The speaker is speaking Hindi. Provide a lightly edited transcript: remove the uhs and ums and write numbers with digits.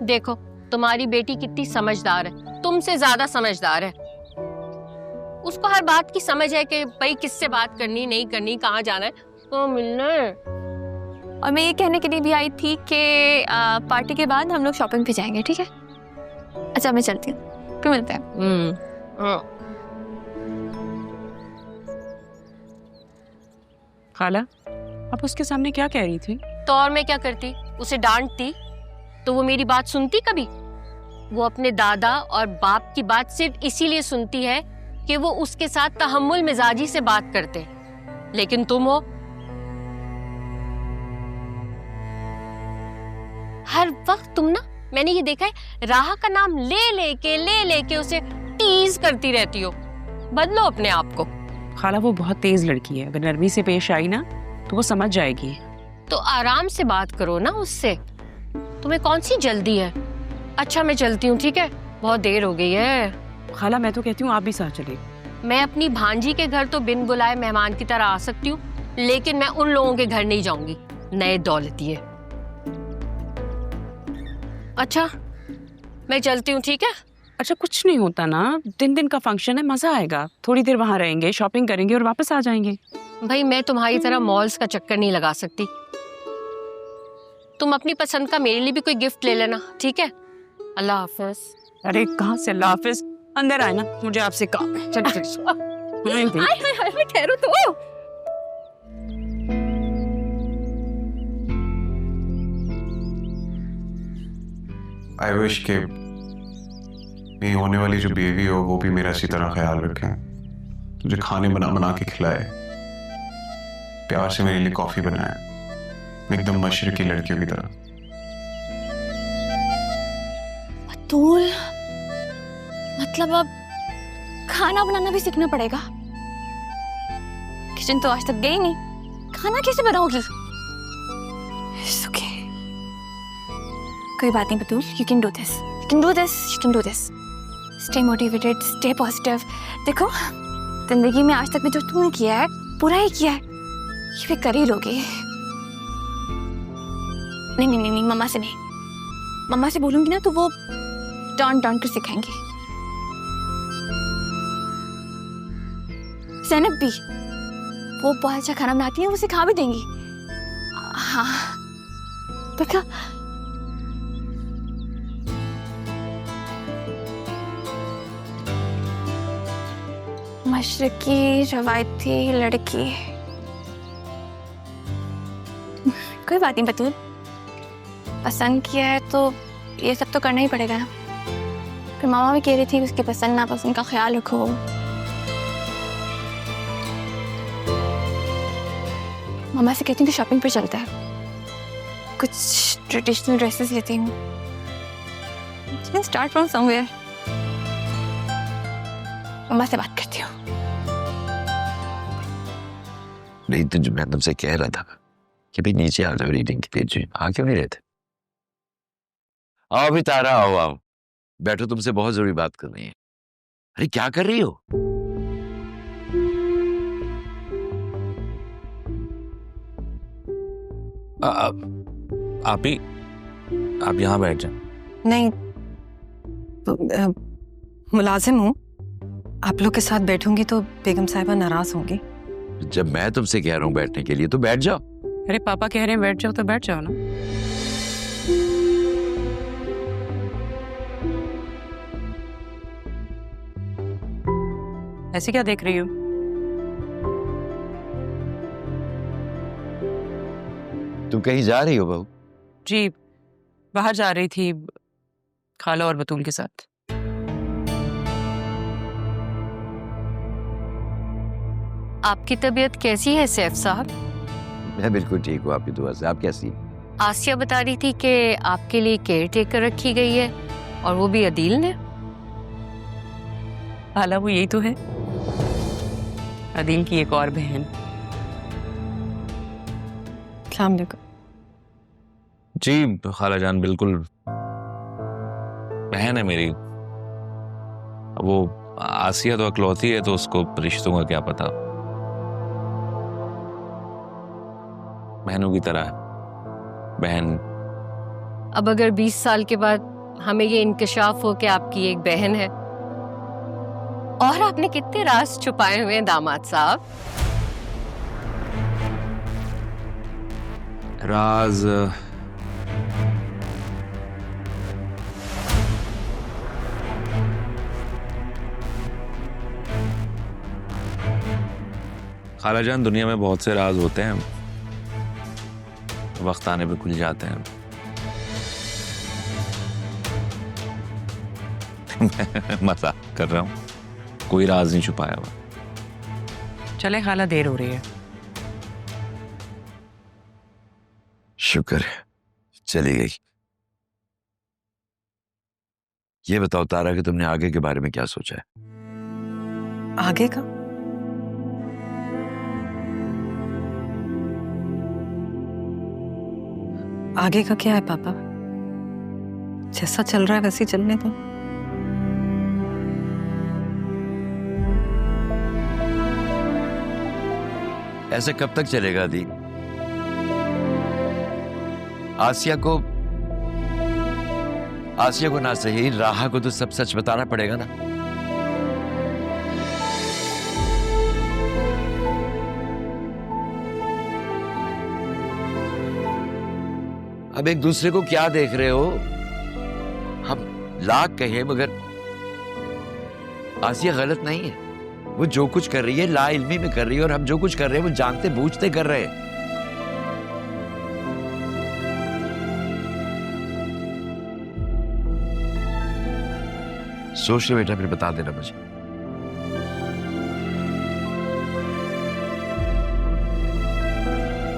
देखो तुम्हारी बेटी कितनी समझदार है, तुमसे ज्यादा समझदार है। उसको हर बात की समझ है कि भाई किससे बात करनी नहीं करनी, कहाँ जाना है, तो मिलना है। और मैं ये कहने के लिए भी आई थी कि पार्टी के बाद हम लोग शॉपिंग पे जाएंगे, ठीक है? अच्छा मैं चलती हूँ, फिर मिलते हैं। खाला, आप उसके सामने क्या कह रही थी? तो और मैं क्या करती, उसे डांटती तो वो मेरी बात सुनती कभी? वो अपने दादा और बाप की बात सिर्फ इसीलिए सुनती है कि वो उसके साथ तहम्मुल मिजाजी से बात करते, लेकिन तुम हो हर वक्त तुम ना, मैंने ये देखा है, राह का नाम ले लेके उसे टीज करती रहती हो। बदलो अपने आप को। खाला वो बहुत तेज लड़की है, अगर नरमी से पेश आई ना तो वो समझ जाएगी। तो आराम से बात करो ना उससे, तुम्हें कौन सी जल्दी है। अच्छा मैं चलती हूँ, ठीक है? बहुत देर हो गई है। खाला मैं तो कहती हूँ आप भी साथ चलिए। मैं अपनी भांजी के घर तो बिन बुलाए मेहमान की तरह आ सकती हूँ, लेकिन मैं उन लोगों के घर नहीं जाऊंगी, नए दौलतिये। अच्छा मैं चलती हूँ, ठीक है? अच्छा कुछ नहीं होता ना, दिन का फंक्शन है, मजा आएगा। थोड़ी देर वहां रहेंगे, शॉपिंग करेंगे और वापस आ जाएंगे। भाई मैं तुम्हारी तरह मॉल्स का चक्कर नहीं लगा सकती। तुम अपनी पसंद का मेरे लिए भी कोई गिफ्ट ले लेना, ठीक है? अल्लाह हाफिज। अरे कहाँ से अल्लाह हाफिज, अंदर आए ना, मुझे आपसे काम है। चल हाय ठहरो तो। आई विश के मेरी होने वाली जो बेबी हो वो भी मेरा इसी तरह ख्याल रखे, मुझे खाने बना बना के खिलाए, प्यार से मेरे लिए कॉफी बनाए, एकदम मशरकी लड़कियों की तरह। बतूल, मतलब अब खाना बनाना भी सीखना पड़ेगा। किचन तो आज तक गई नहीं, खाना कैसे बनाओगी? It's okay. कोई बात नहीं बतूल, you can do this. You can do this. You can do this. Stay motivated, stay positive. देखो, जिंदगी में आज तक भी जो तुमने किया है, पूरा ही किया है, ये भी कर ही लोगे। नहीं, मम्मा से नहीं। मम्मा से बोलूंगी ना तो वो डांट कर सिखाएंगी। ज़ैनब भी, वो बहुत अच्छा खाना बनाती है, वो सिखा भी देंगी। हाँ, पक्का। मशरकी रवायती लड़की, कोई बात नहीं बतूल, पसंद किया है तो ये सब तो करना ही पड़ेगा ना। फिर मामा भी कह रही थी उसकी पसंद नापसंद का ख्याल रखो। मामा से कहती हूँ कि शॉपिंग पे चलता है, कुछ ट्रेडिशनल ड्रेसेस लेती हूँ। Start from somewhere. मामा से बात करती हूँ। नहीं तो जो मैं तुमसे कह रहा था कि भाई नीचे आ जाओ रीडिंग के लिए, आ क्यों नहीं रहते? आओ अभी तारा, आओ बैठो, तुमसे बहुत जरूरी बात करनी है। अरे क्या कर रही हो? आप यहाँ बैठ जाओ। नहीं, मुलाजिम हूँ, आप लोग के साथ बैठूंगी तो बेगम साहिबा नाराज होंगी। जब मैं तुमसे कह रहा हूँ बैठने के लिए तो बैठ जाओ। अरे पापा कह रहे हैं बैठ जाओ तो बैठ जाओ ना। ऐसे क्या देख रही हो? तुम कहीं जा रही हो बहू? जी बाहर जा रही थी, खाला और बतूल के साथ। आपकी तबीयत कैसी है सैफ साहब? मैं बिल्कुल ठीक हूँ आपकी दुआ से। आप कैसी हैं? आसिया बता रही थी कि आपके लिए केयर टेकर रखी गई है, और वो भी अदील ने। खाला वो यही तो है, अदील की एक और बहन। अस्सलाम वालेकुम। जी खाला जान, बिल्कुल बहन है मेरी। वो आसिया तो अकलौती है, तो उसको रिश्तों का क्या पता। बहनों की तरह है, बहन अब अगर 20 साल के बाद हमें ये इंकशाफ हो कि आपकी एक बहन है, और आपने कितने राज छुपाए हुए हैं दामाद साहब। राज खालाजान, दुनिया में बहुत से राज होते हैं, वक्त आने पे खुल जाते हैं। मजाक कर रहा हूँ, कोई राज नहीं छुपाया हुआ। चले खाला, देर हो रही है। शुक्र है चली गई। ये बताओ तारा कि तुमने आगे के बारे में क्या सोचा है? आगे का? आगे का क्या है पापा? जैसा चल रहा है वैसे ही चलने दो। ऐसे कब तक चलेगा दी? आसिया को ना सही, राहा को तो सब सच बताना पड़ेगा ना। अब एक दूसरे को क्या देख रहे हो? हम लाख कहें मगर आसिया गलत नहीं है। वो जो कुछ कर रही है ला इल्मी में कर रही है, और हम जो कुछ कर रहे हैं वो जानते बूझते कर रहे हैं। सोच ले बेटा, फिर बता देना मुझे।